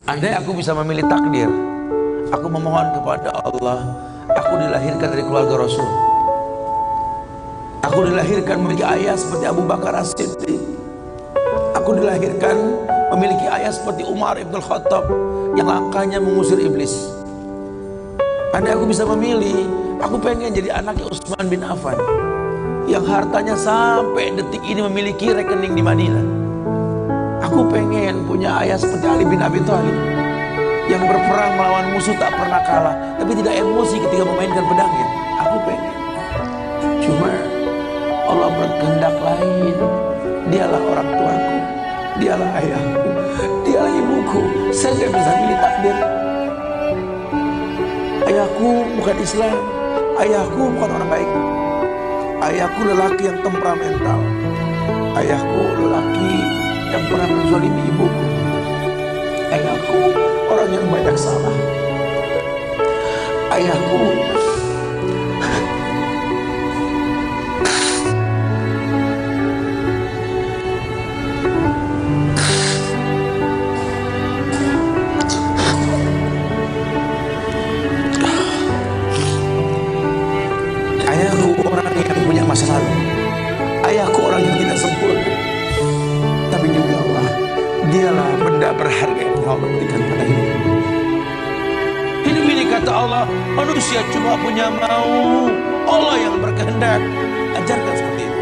Andai aku bisa memilih takdir, aku memohon kepada Allah, aku dilahirkan dari keluarga Rasul. Aku dilahirkan memiliki ayah seperti Abu Bakar As-Siddiq. Aku dilahirkan memiliki ayah seperti Umar Ibn Khattab yang langkahnya mengusir iblis. Andai aku bisa memilih, aku pengen jadi anaknya Utsman bin Affan yang hartanya sampai detik ini memiliki rekening di Madinah. Aku pengen punya ayah seperti Ali bin Abi Thalib yang berperang melawan musuh tak pernah kalah, tapi tidak emosi ketika memainkan pedangnya. Aku pengen. Cuma Allah berkehendak lain. Dialah orang tuaku, dialah ayahku, dialah ibuku. Saya tidak bisa milih takdir. Ayahku bukan Islam, ayahku bukan orang baik. Ayahku lelaki yang temperamental. Ayahku lelaki yang pernah menzalimi ibuku. Ayahku orang yang banyak salah. Ayahku orang yang punya masa lalu. Ayahku orang yang tidak sempurna. Tapi demi Allah, dialah benda berharga yang Allah berikan pada hidup. Hidup ini kata Allah, manusia cuma punya mau, Allah yang berkehendak. Ajarkan seperti itu.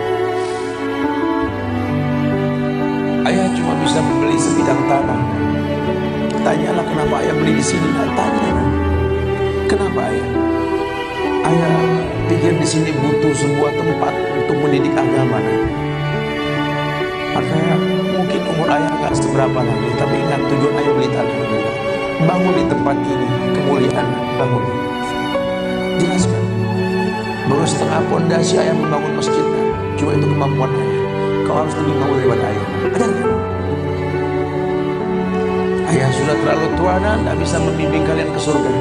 Ayah cuma bisa membeli sebidang tanah. Tanyalah kenapa ayah beli di sini. Nah, tanya. Kenapa ayah? Ayah pikir di sini butuh sebuah tempat untuk mendidik agama. Maka mungkin umur ayah gak seberapa lagi, tapi ingat tujuan ayah beli tanah. Bangun di tempat ini, kemuliaan bangun. Jelaskan. Baru setengah pondasi ayah membangun masjid. Cuma itu kemampuan ayah. Kau harus lebih mampu daripada ayah. Ada nggak? Ayah sudah terlalu tua dan tak bisa membimbing kalian ke surga.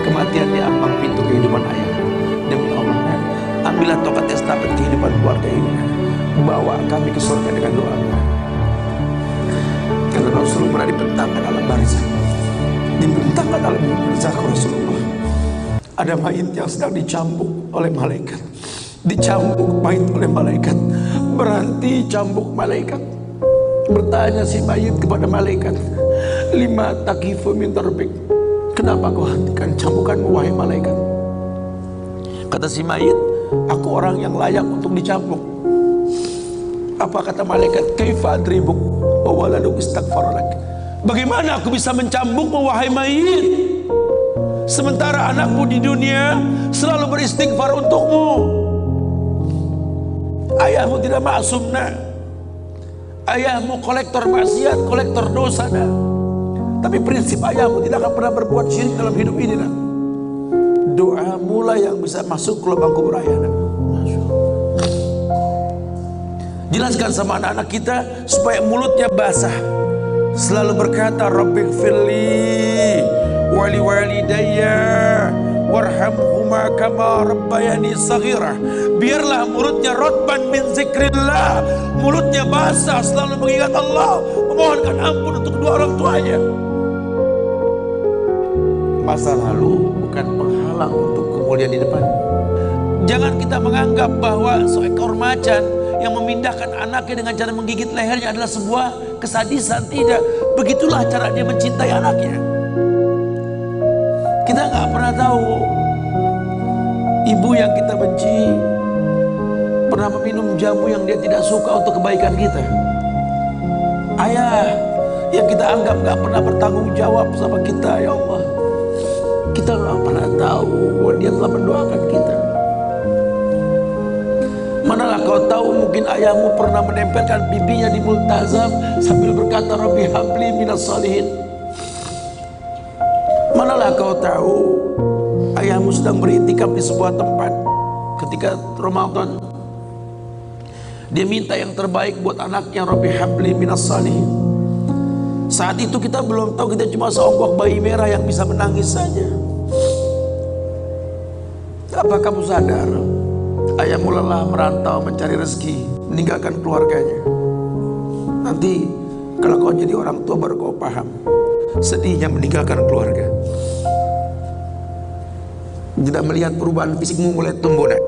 Kematian di ambang pintu kehidupan ayah. Demi Allah, ambillah tongkat estafet kehidupan keluarga ini. Bawa kami ke surga dengan doa. Karena Rasulullah pernah dibentangkan alam barzakh. Dibentangkan alam barzakh Rasulullah. Ada mayit yang sedang dicambuk oleh malaikat. Dicambuk mayit oleh malaikat. Berhenti cambuk malaikat. Bertanya si mayit kepada malaikat, lima takifu min darbik. Kenapa kau hentikan cambukanmu wahai malaikat? Kata si mayit, aku orang yang layak untuk dicambuk. Apa kata malaikat? Kaifa adribuk wa waladuk istaghfar lak. Bagaimana aku bisa mencambukmu wahai mayit, sementara anakmu di dunia selalu beristighfar untukmu. Ayahmu tidak maksum nak. Ayahmu kolektor maksiat, kolektor dosa nak. Tapi prinsip ayahmu tidak akan pernah berbuat syirik dalam hidup ini nak. Doa mulai yang bisa masuk ke lubang kubur ayah nak. Jelaskan sama anak-anak kita supaya mulutnya basah. Selalu berkata Rabbighfirli wali walidayya warhamhuma kama rabbayani saghirah. Biarlah mulutnya rotban min zikrillah, mulutnya basah selalu mengingat Allah, memohonkan ampun untuk kedua orang tuanya. Masa lalu bukan penghalang untuk kemuliaan di depan. Jangan kita menganggap bahwa seekor macan yang memindahkan anaknya dengan cara menggigit lehernya adalah sebuah kesadisan. Tidak, begitulah cara dia mencintai anaknya. Kita nggak pernah tahu ibu yang kita benci pernah meminum jamu yang dia tidak suka untuk kebaikan kita. Ayah yang kita anggap nggak pernah bertanggung jawab sama kita, ya Allah, kita nggak pernah tahu bahwa dia telah mendoakan kita. Manalah kau tahu mungkin ayahmu pernah menempelkan pipinya di multazam sambil berkata Rabbi habli minas salihin. Manalah kau tahu ayahmu sedang beriktikaf di sebuah tempat ketika Ramadan. Dia minta yang terbaik buat anaknya, Rabbi habli minas salihin. Saat itu kita belum tahu, kita cuma seonggok bayi merah yang bisa menangis saja. Apa kamu sadar ayahmu lelah merantau mencari rezeki, meninggalkan keluarganya? Nanti kalau kau jadi orang tua baru kau paham sedihnya meninggalkan keluarga. Tidak melihat perubahan fisikmu mulai tumbuh, nak.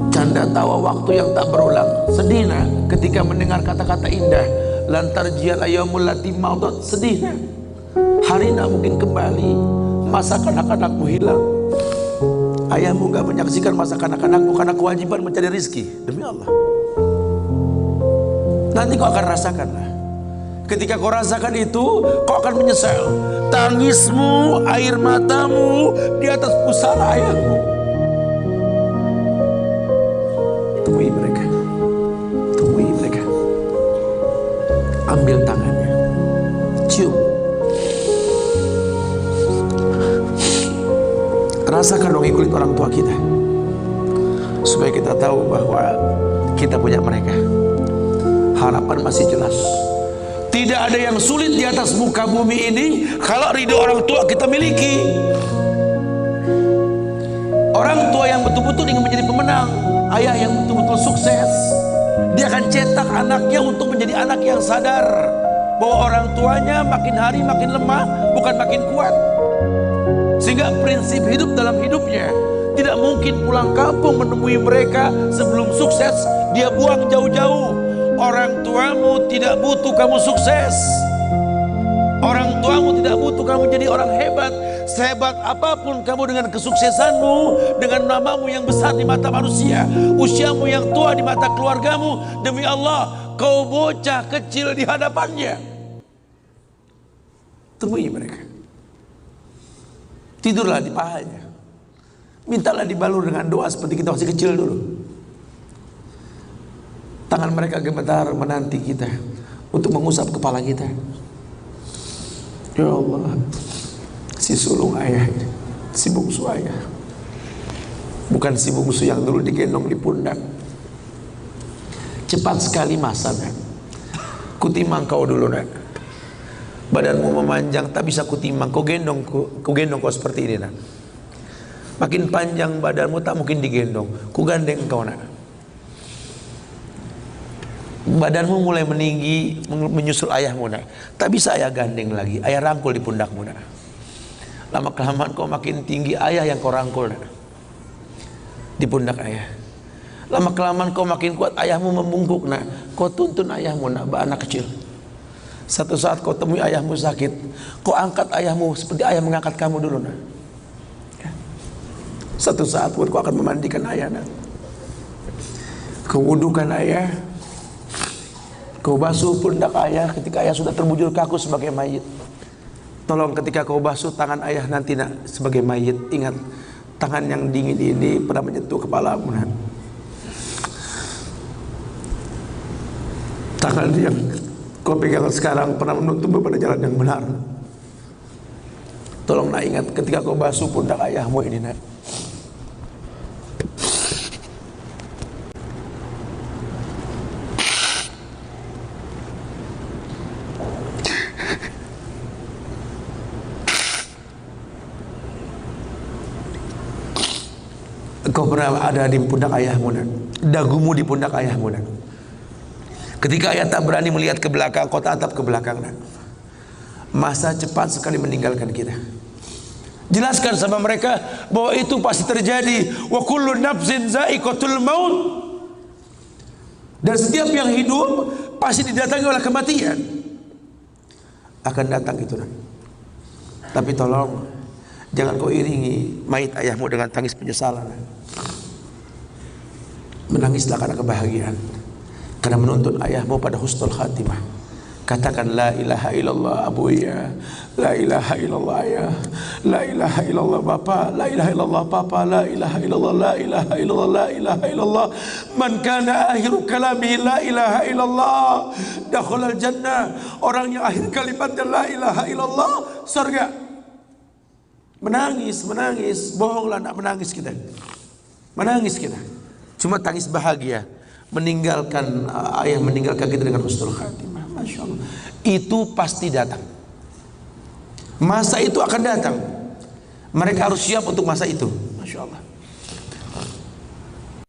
Canda tawa waktu yang tak berulang. Sedih, nak, ketika mendengar kata-kata indah. Lantar jial ayamul lati maudat. Sedih, nak. Hari nak mungkin kembali. Masa kanak-kanakmu hilang. Ayahmu gak menyaksikan masa kanak-kanakmu karena kewajiban mencari rizki. Demi Allah. Nanti kau akan rasakan, lah. Ketika kau rasakan itu, kau akan menyesal. Tangismu, air matamu di atas pusara ayahmu. Temui mereka. Temui mereka. Ambil tangannya. Cium. Rasakan dong kulit orang tua kita. Supaya kita tahu bahwa kita punya mereka. Harapan masih jelas. Tidak ada yang sulit di atas muka bumi ini kalau ridho orang tua kita miliki. Orang tua yang betul-betul ingin menjadi pemenang, ayah yang betul-betul sukses, dia akan cetak anaknya untuk menjadi anak yang sadar bahwa orang tuanya makin hari makin lemah, bukan makin kuat. Sehingga prinsip hidup dalam hidupnya tidak mungkin pulang kampung menemui mereka sebelum sukses, dia buang jauh-jauh. Orang tuamu tidak butuh kamu sukses. Orang tuamu tidak butuh kamu jadi orang hebat. Sehebat apapun kamu dengan kesuksesanmu, dengan namamu yang besar di mata manusia, usiamu yang tua di mata keluargamu, demi Allah, kau bocah kecil di hadapannya. Temui mereka. Tidurlah di pahanya. Mintalah dibalur dengan doa seperti kita masih kecil dulu. Tangan mereka gemetar menanti kita untuk mengusap kepala kita. Ya Allah, si sulung ayah, si bungsu ayah, bukan si bungsu yang dulu digendong di pundak. Cepat sekali masa, nak. Kutimang kau dulu, nak. Badanmu memanjang, tak bisa kutimang. Kau gendong kau seperti ini, nak. Makin panjang badanmu tak mungkin digendong. Ku gandeng kau, nak. Badanmu mulai meninggi, menyusul ayahmu, nak. Tak bisa ayah gandeng lagi. Ayah rangkul di pundakmu, nak. Lama kelamaan kau makin tinggi, ayah yang kau rangkul, nak. Di pundak ayah. Lama kelamaan kau makin kuat, ayahmu membungkuk, nak. Kau tuntun ayahmu, nak, anak kecil. Satu saat kau temui ayahmu sakit, kau angkat ayahmu seperti ayah mengangkat kamu dulu, nak. Satu saat pun kau akan memandikan ayah, nak. Kau wudukan ayah. Kau basuh pundak ayah ketika ayah sudah terbujur kaku sebagai mayit. Tolong ketika kau basuh tangan ayah nanti, nak, sebagai mayit, ingat tangan yang dingin ini pernah menyentuh kepalamu, nak. Tangan yang kau pegang sekarang pernah menuntunmu pada jalan yang benar. Tolong, nak, ingat ketika kau basuh pundak ayahmu ini, nak. Kau pernah ada di pundak ayahmu, nak. Dagumu di pundak ayahmu, nak. Ketika ayah tak berani melihat ke belakang, kau tatap ke belakang, nak. Masa cepat sekali meninggalkan kita. Jelaskan sama mereka bahwa itu pasti terjadi. Wa kullu nafsin za'iqatul maut. Dan setiap yang hidup pasti didatangi oleh kematian. Akan datang itu, nak. Tapi tolong jangan kau iringi mayit ayahmu dengan tangis penyesalan, nak. Menangislah karena kebahagiaan, karena menuntun ayahmu pada husnul khatimah. Katakan la ilaha illallah abuya, la ilaha illallah ayah, la ilaha illallah bapa, la ilaha illallah papa, la ilaha illallah, la ilaha illallah, la ilaha illallah. Man kana akhiru kalami la ilaha illallah dakhalal jannah. Orang yang akhir kalimatnya la ilaha illallah, surga. Menangis, bohonglah, nak menangis kita. Menangis kita. Cuma tangis bahagia, meninggalkan ayah, meninggalkan kita dengan husnul khatimah. Masya Allah. Itu pasti datang. Masa itu akan datang. Mereka harus siap untuk masa itu. Masya Allah.